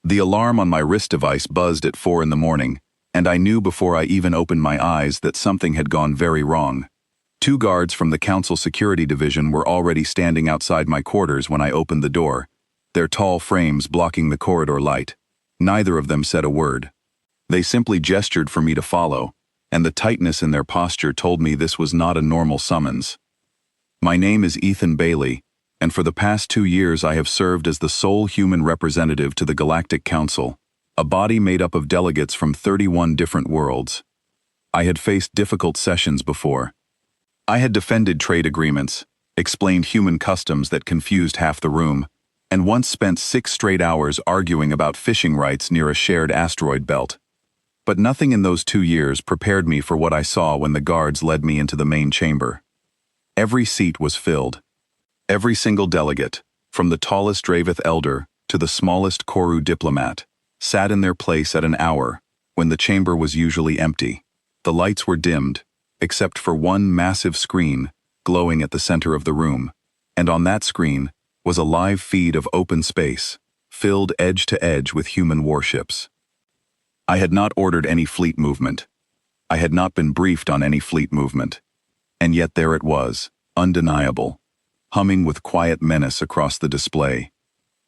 The alarm on my wrist device buzzed at 4 in the morning, and I knew before I even opened my eyes that something had gone very wrong. 2 guards from the Council Security Division were already standing outside my quarters when I opened the door, their tall frames blocking the corridor light. Neither of them said a word. They simply gestured for me to follow, and the tightness in their posture told me this was not a normal summons. My name is Ethan Bailey, and for the past 2 years I have served as the sole human representative to the Galactic Council, a body made up of delegates from 31 different worlds. I had faced difficult sessions before. I had defended trade agreements, explained human customs that confused half the room, and once spent 6 straight hours arguing about fishing rights near a shared asteroid belt. But nothing in those 2 years prepared me for what I saw when the guards led me into the main chamber. Every seat was filled. Every single delegate, from the tallest Dravith elder to the smallest Koru diplomat, sat in their place at an hour when the chamber was usually empty. The lights were dimmed, except for one massive screen glowing at the center of the room, and on that screen was a live feed of open space, filled edge to edge with human warships. I had not ordered any fleet movement. I had not been briefed on any fleet movement. And yet there it was, undeniable, humming with quiet menace across the display.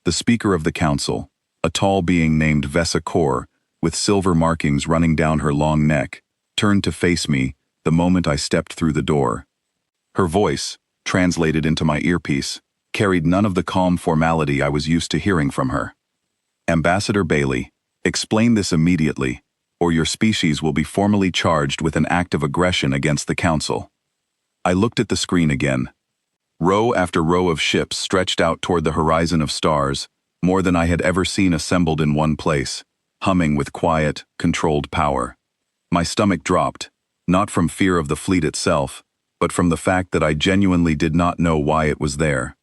The Speaker of the Council, a tall being named Vesa Kor, with silver markings running down her long neck, turned to face me the moment I stepped through the door. Her voice, translated into my earpiece, carried none of the calm formality I was used to hearing from her. Ambassador Bailey, explain this immediately, or your species will be formally charged with an act of aggression against the Council. I looked at the screen again. Row after row of ships stretched out toward the horizon of stars, more than I had ever seen assembled in one place, humming with quiet, controlled power. My stomach dropped, not from fear of the fleet itself, but from the fact that I genuinely did not know why it was there.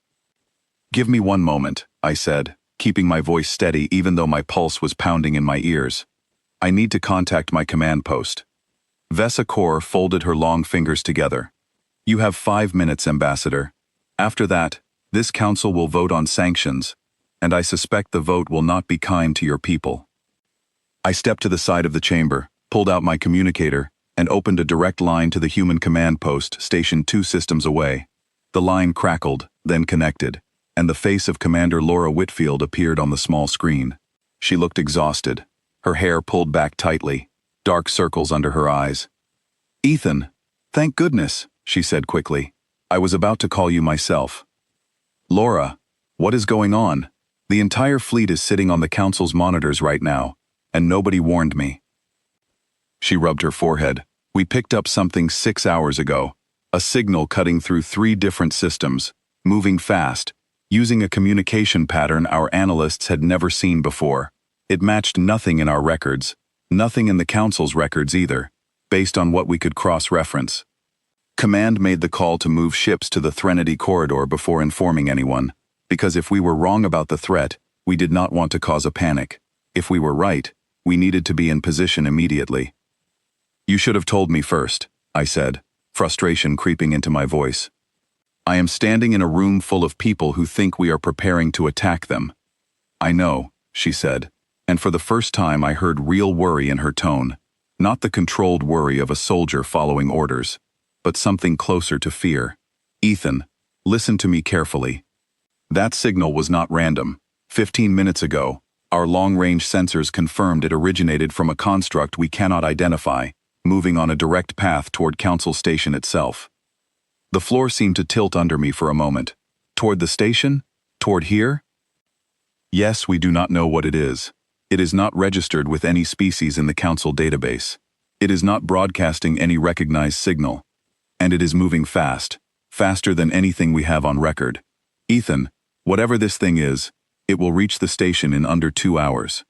"Give me one moment," I said, keeping my voice steady even though my pulse was pounding in my ears. "I need to contact my command post." Vesa Kor folded her long fingers together. "You have 5 minutes, Ambassador. After that, this council will vote on sanctions, and I suspect the vote will not be kind to your people." I stepped to the side of the chamber, pulled out my communicator, and opened a direct line to the human command post stationed 2 systems away. The line crackled, then connected, and the face of Commander Laura Whitfield appeared on the small screen. She looked exhausted, her hair pulled back tightly, dark circles under her eyes. "Ethan, thank goodness," she said quickly. "I was about to call you myself." "Laura, what is going on? The entire fleet is sitting on the Council's monitors right now, and nobody warned me." She rubbed her forehead. "We picked up something 6 hours ago, a signal cutting through 3 different systems, moving fast, using a communication pattern our analysts had never seen before. It matched nothing in our records, nothing in the Council's records either, based on what we could cross-reference. Command made the call to move ships to the Threnody corridor before informing anyone, because if we were wrong about the threat, we did not want to cause a panic. If we were right, we needed to be in position immediately." "You should have told me first," I said, frustration creeping into my voice. "I am standing in a room full of people who think we are preparing to attack them." "I know," she said, and for the first time I heard real worry in her tone, not the controlled worry of a soldier following orders, but something closer to fear. "Ethan, listen to me carefully. That signal was not random. 15 minutes ago, our long-range sensors confirmed it originated from a construct we cannot identify, moving on a direct path toward Council Station itself." The floor seemed to tilt under me for a moment. "Toward the station? Toward here?" "Yes, we do not know what it is. It is not registered with any species in the Council database. It is not broadcasting any recognized signal. And it is moving fast, faster than anything we have on record. Ethan, whatever this thing is, it will reach the station in under 2 hours."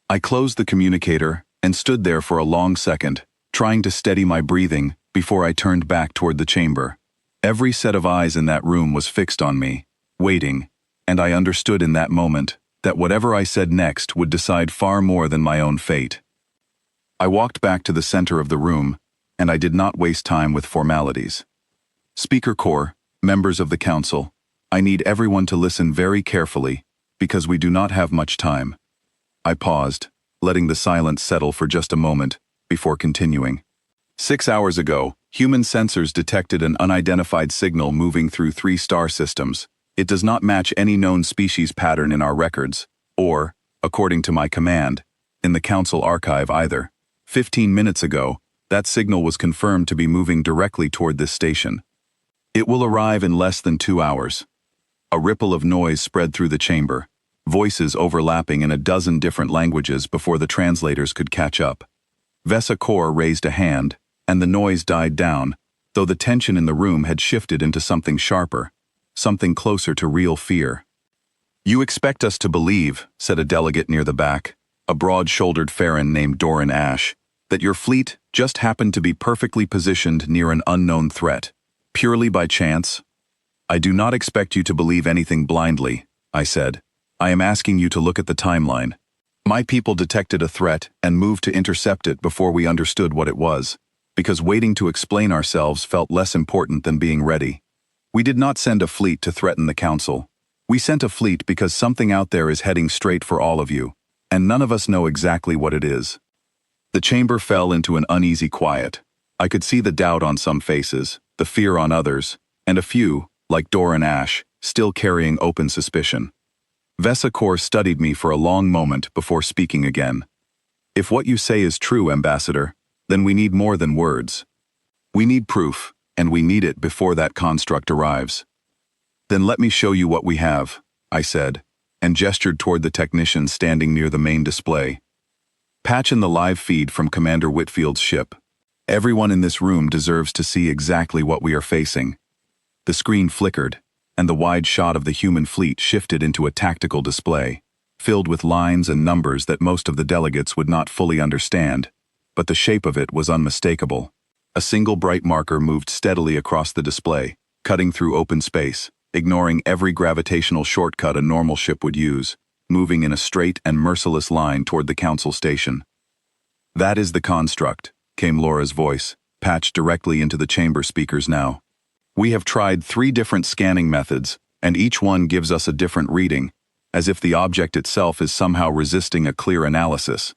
I closed the communicator and stood there for a long second, trying to steady my breathing before I turned back toward the chamber. Every set of eyes in that room was fixed on me, waiting, and I understood in that moment that whatever I said next would decide far more than my own fate. I walked back to the center of the room, and I did not waste time with formalities. "Speaker Kor, members of the Council, I need everyone to listen very carefully, because we do not have much time. I paused, letting the silence settle for just a moment, before continuing. 6 hours ago, human sensors detected an unidentified signal moving through 3 star systems. It does not match any known species pattern in our records, or, according to my command, in the Council archive either. 15 minutes ago, that signal was confirmed to be moving directly toward this station. It will arrive in less than 2 hours. A ripple of noise spread through the chamber, voices overlapping in a dozen different languages before the translators could catch up. Vesa Kor raised a hand, and the noise died down, though the tension in the room had shifted into something sharper, something closer to real fear. "You expect us to believe," said a delegate near the back, a broad-shouldered Farron named Doran Ash, "that your fleet just happened to be perfectly positioned near an unknown threat, purely by chance?" "I do not expect you to believe anything blindly," I said. "I am asking you to look at the timeline. My people detected a threat and moved to intercept it before we understood what it was, because waiting to explain ourselves felt less important than being ready. We did not send a fleet to threaten the Council. We sent a fleet because something out there is heading straight for all of you, and none of us know exactly what it is." The chamber fell into an uneasy quiet. I could see the doubt on some faces, the fear on others, and a few, like Doran Ash, still carrying open suspicion. Vesa Kor studied me for a long moment before speaking again. "If what you say is true, Ambassador, then we need more than words. We need proof, and we need it before that construct arrives." "Then let me show you what we have," I said, and gestured toward the technician standing near the main display. "Patch in the live feed from Commander Whitfield's ship. Everyone in this room deserves to see exactly what we are facing." The screen flickered, and the wide shot of the human fleet shifted into a tactical display, filled with lines and numbers that most of the delegates would not fully understand, but the shape of it was unmistakable. A single bright marker moved steadily across the display, cutting through open space, ignoring every gravitational shortcut a normal ship would use, moving in a straight and merciless line toward the Council station. "That is the construct," came Laura's voice, patched directly into the chamber speakers now. "We have tried 3 different scanning methods, and each one gives us a different reading, as if the object itself is somehow resisting a clear analysis.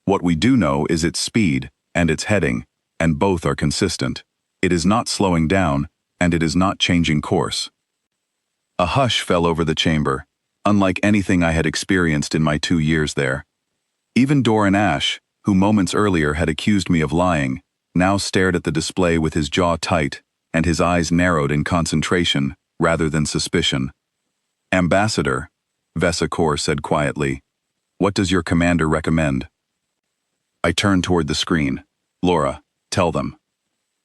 What we do know is its speed and its heading, and both are consistent. It is not slowing down, and it is not changing course." A hush fell over the chamber, unlike anything I had experienced in my 2 years there. Even Doran Ash, who moments earlier had accused me of lying, now stared at the display with his jaw tight and his eyes narrowed in concentration rather than suspicion. "Ambassador," Vesa Kor said quietly, "what does your commander recommend?" I turned toward the screen. "Laura, tell them."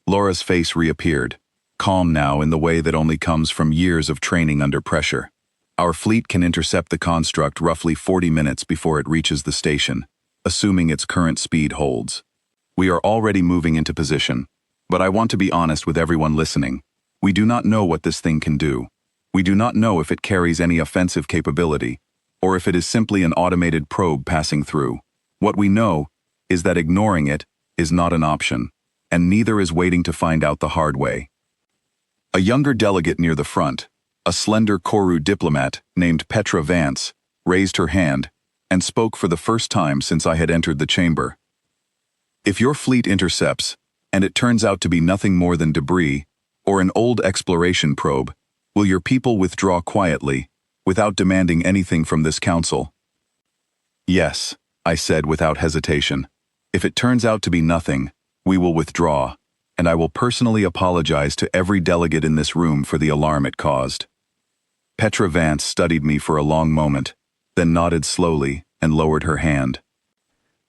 Laura's face reappeared, calm now in the way that only comes from years of training under pressure. "Our fleet can intercept the construct roughly 40 minutes before it reaches the station, assuming its current speed holds. We are already moving into position, but I want to be honest with everyone listening. We do not know what this thing can do. We do not know if it carries any offensive capability, or if it is simply an automated probe passing through. What we know is that ignoring it is not an option, and neither is waiting to find out the hard way." A younger delegate near the front, a slender Koru diplomat named Petra Vance, raised her hand and spoke for the first time since I had entered the chamber. "If your fleet intercepts, and it turns out to be nothing more than debris, or an old exploration probe, will your people withdraw quietly, without demanding anything from this council?" "Yes," I said without hesitation. "If it turns out to be nothing, we will withdraw, and I will personally apologize to every delegate in this room for the alarm it caused." Petra Vance studied me for a long moment, then nodded slowly and lowered her hand.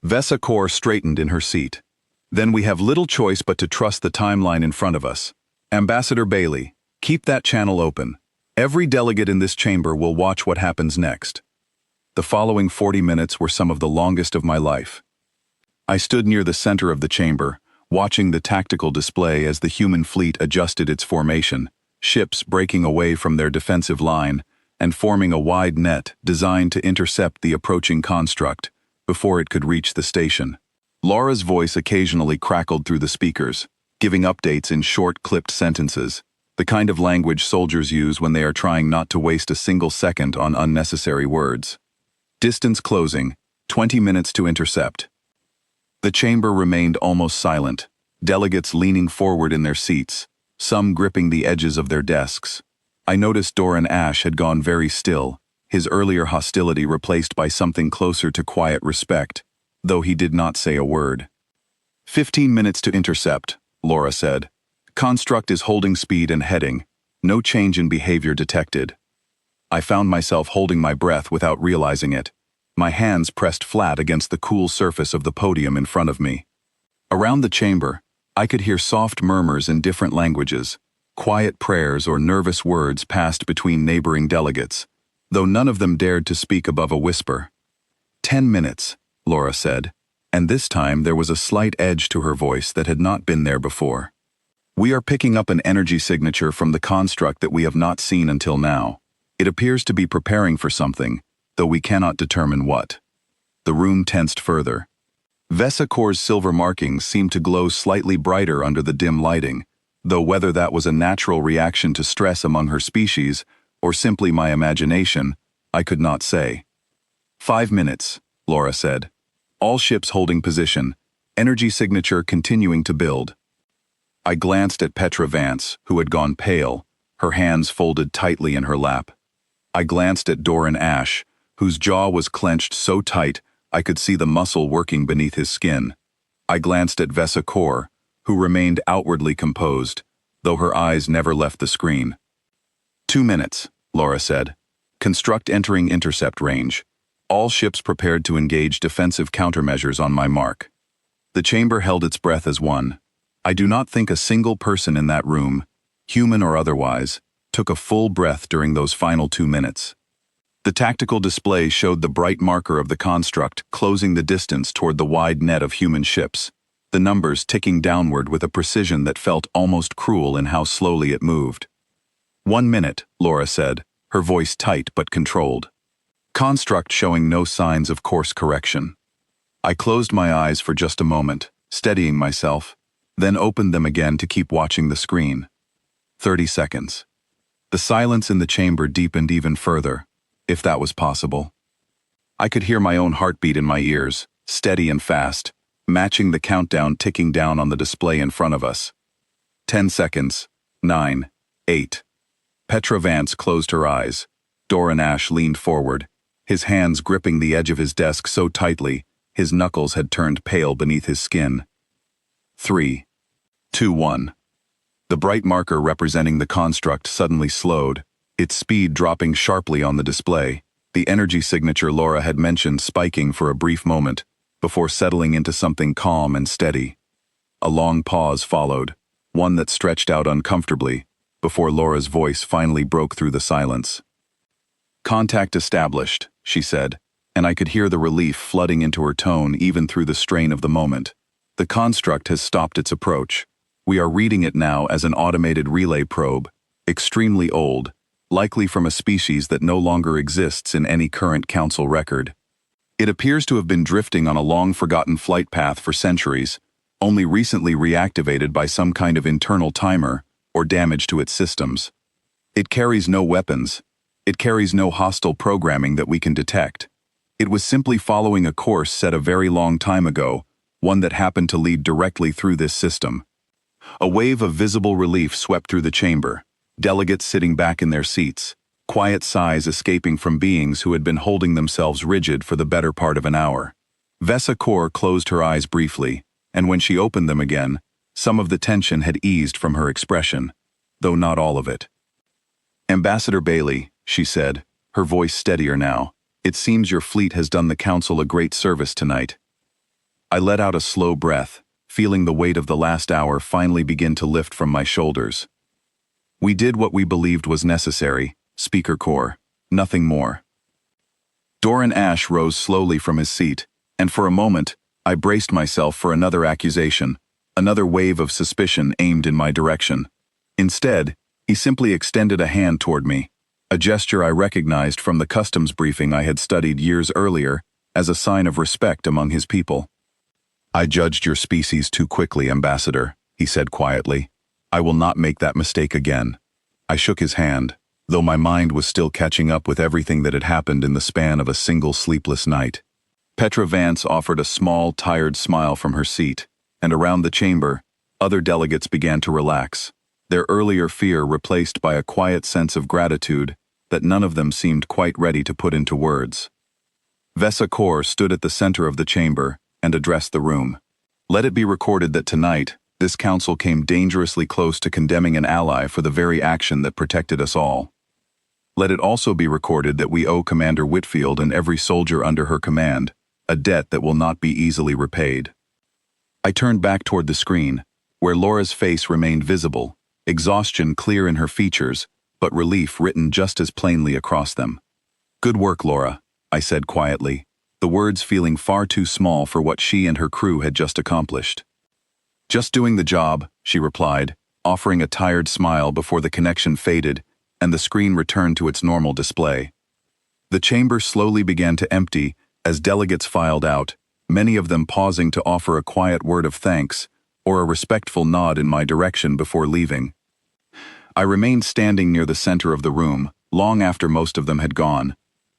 Vesa Kor straightened in her seat. "Then we have little choice but to trust the timeline in front of us. Ambassador Bailey, keep that channel open. Every delegate in this chamber will watch what happens next." The following 40 minutes were some of the longest of my life. I stood near the center of the chamber, watching the tactical display as the human fleet adjusted its formation, ships breaking away from their defensive line and forming a wide net designed to intercept the approaching construct before it could reach the station. Laura's voice occasionally crackled through the speakers, giving updates in short, clipped sentences, the kind of language soldiers use when they are trying not to waste a single second on unnecessary words. "Distance closing, 20 minutes to intercept. The chamber remained almost silent, delegates leaning forward in their seats, some gripping the edges of their desks. I noticed Doran Ash had gone very still, his earlier hostility replaced by something closer to quiet respect, though he did not say a word. 15 minutes to intercept, Laura said. Construct is holding speed and heading. No change in behavior detected. I found myself holding my breath without realizing it, my hands pressed flat against the cool surface of the podium in front of me. Around the chamber, I could hear soft murmurs in different languages, quiet prayers or nervous words passed between neighboring delegates, though none of them dared to speak above a whisper. 10 minutes, Laura said, and this time there was a slight edge to her voice that had not been there before. We are picking up an energy signature from the construct that we have not seen until now. It appears to be preparing for something, though we cannot determine what. The room tensed further. Vesicor's silver markings seemed to glow slightly brighter under the dim lighting, though whether that was a natural reaction to stress among her species, or simply my imagination, I could not say. 5 minutes, Laura said. All ships holding position, energy signature continuing to build. I glanced at Petra Vance, who had gone pale, her hands folded tightly in her lap. I glanced at Doran Ash, whose jaw was clenched so tight I could see the muscle working beneath his skin. I glanced at Vesicor, who remained outwardly composed, though her eyes never left the screen. 2 minutes, Laura said. Construct entering intercept range. All ships prepared to engage defensive countermeasures on my mark. The chamber held its breath as one. I do not think a single person in that room, human or otherwise, took a full breath during those final 2 minutes. The tactical display showed the bright marker of the construct closing the distance toward the wide net of human ships, the numbers ticking downward with a precision that felt almost cruel in how slowly it moved. 1 minute, Laura said, her voice tight but controlled. Construct showing no signs of course correction. I closed my eyes for just a moment, steadying myself, then opened them again to keep watching the screen. 30 seconds. The silence in the chamber deepened even further, if that was possible. I could hear my own heartbeat in my ears, steady and fast, matching the countdown ticking down on the display in front of us. 10 seconds. 9. 8. Petra Vance closed her eyes. Doran Ash leaned forward, his hands gripping the edge of his desk so tightly, his knuckles had turned pale beneath his skin. 3. 2. 1. The bright marker representing the construct suddenly slowed, its speed dropping sharply on the display, the energy signature Laura had mentioned spiking for a brief moment, before settling into something calm and steady. A long pause followed, one that stretched out uncomfortably, before Laura's voice finally broke through the silence. Contact established, she said, and I could hear the relief flooding into her tone even through the strain of the moment. The construct has stopped its approach. We are reading it now as an automated relay probe, extremely old, likely from a species that no longer exists in any current council record. It appears to have been drifting on a long-forgotten flight path for centuries, only recently reactivated by some kind of internal timer or damage to its systems. It carries no weapons. It carries no hostile programming that we can detect. It was simply following a course set a very long time ago, one that happened to lead directly through this system. A wave of visible relief swept through the chamber, delegates sitting back in their seats, quiet sighs escaping from beings who had been holding themselves rigid for the better part of an hour. Vesicor closed her eyes briefly, and when she opened them again, some of the tension had eased from her expression, though not all of it. Ambassador Bailey, she said, her voice steadier now, it seems your fleet has done the Council a great service tonight. I let out a slow breath, feeling the weight of the last hour finally begin to lift from my shoulders. We did what we believed was necessary, Speaker Corps, nothing more. Doran Ash rose slowly from his seat, and for a moment, I braced myself for another accusation, another wave of suspicion aimed in my direction. Instead, he simply extended a hand toward me, a gesture I recognized from the customs briefing I had studied years earlier as a sign of respect among his people. I judged your species too quickly, Ambassador, he said quietly. I will not make that mistake again. I shook his hand, though my mind was still catching up with everything that had happened in the span of a single sleepless night. Petra Vance offered a small, tired smile from her seat, and around the chamber, other delegates began to relax, their earlier fear replaced by a quiet sense of gratitude that none of them seemed quite ready to put into words. Vesa Kaur stood at the center of the chamber and addressed the room. Let it be recorded that tonight, this council came dangerously close to condemning an ally for the very action that protected us all. Let it also be recorded that we owe Commander Whitfield and every soldier under her command a debt that will not be easily repaid. I turned back toward the screen, where Laura's face remained visible, exhaustion clear in her features, but relief written just as plainly across them. Good work, Laura, I said quietly, the words feeling far too small for what she and her crew had just accomplished. Just doing the job, she replied, offering a tired smile before the connection faded and the screen returned to its normal display. The chamber slowly began to empty as delegates filed out, many of them pausing to offer a quiet word of thanks or a respectful nod in my direction before leaving. I remained standing near the center of the room, long after most of them had gone,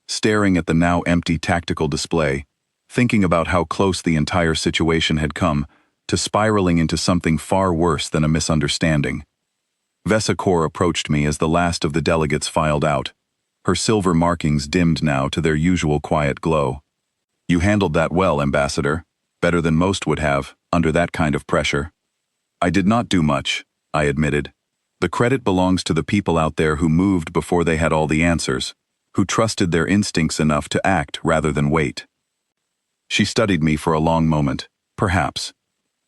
staring at the now empty tactical display, thinking about how close the entire situation had come to spiraling into something far worse than a misunderstanding. Vesa Kaur approached me as the last of the delegates filed out, her silver markings dimmed now to their usual quiet glow. You handled that well, Ambassador, better than most would have, under that kind of pressure. I did not do much, I admitted. The credit belongs to the people out there who moved before they had all the answers, who trusted their instincts enough to act rather than wait. She studied me for a long moment, perhaps.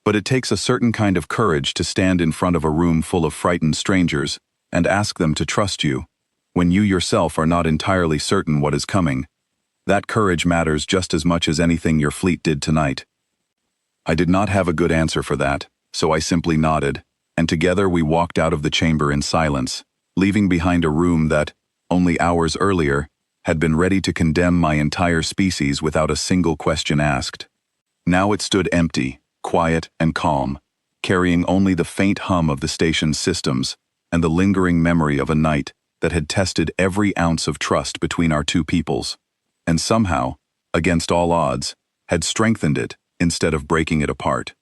But it takes a certain kind of courage to stand in front of a room full of frightened strangers and ask them to trust you, when you yourself are not entirely certain what is coming. That courage matters just as much as anything your fleet did tonight. I did not have a good answer for that, so I simply nodded, and together we walked out of the chamber in silence, leaving behind a room that, only hours earlier, had been ready to condemn my entire species without a single question asked. Now it stood empty, quiet and calm, carrying only the faint hum of the station's systems and the lingering memory of a night that had tested every ounce of trust between our two peoples, and somehow, against all odds, had strengthened it instead of breaking it apart.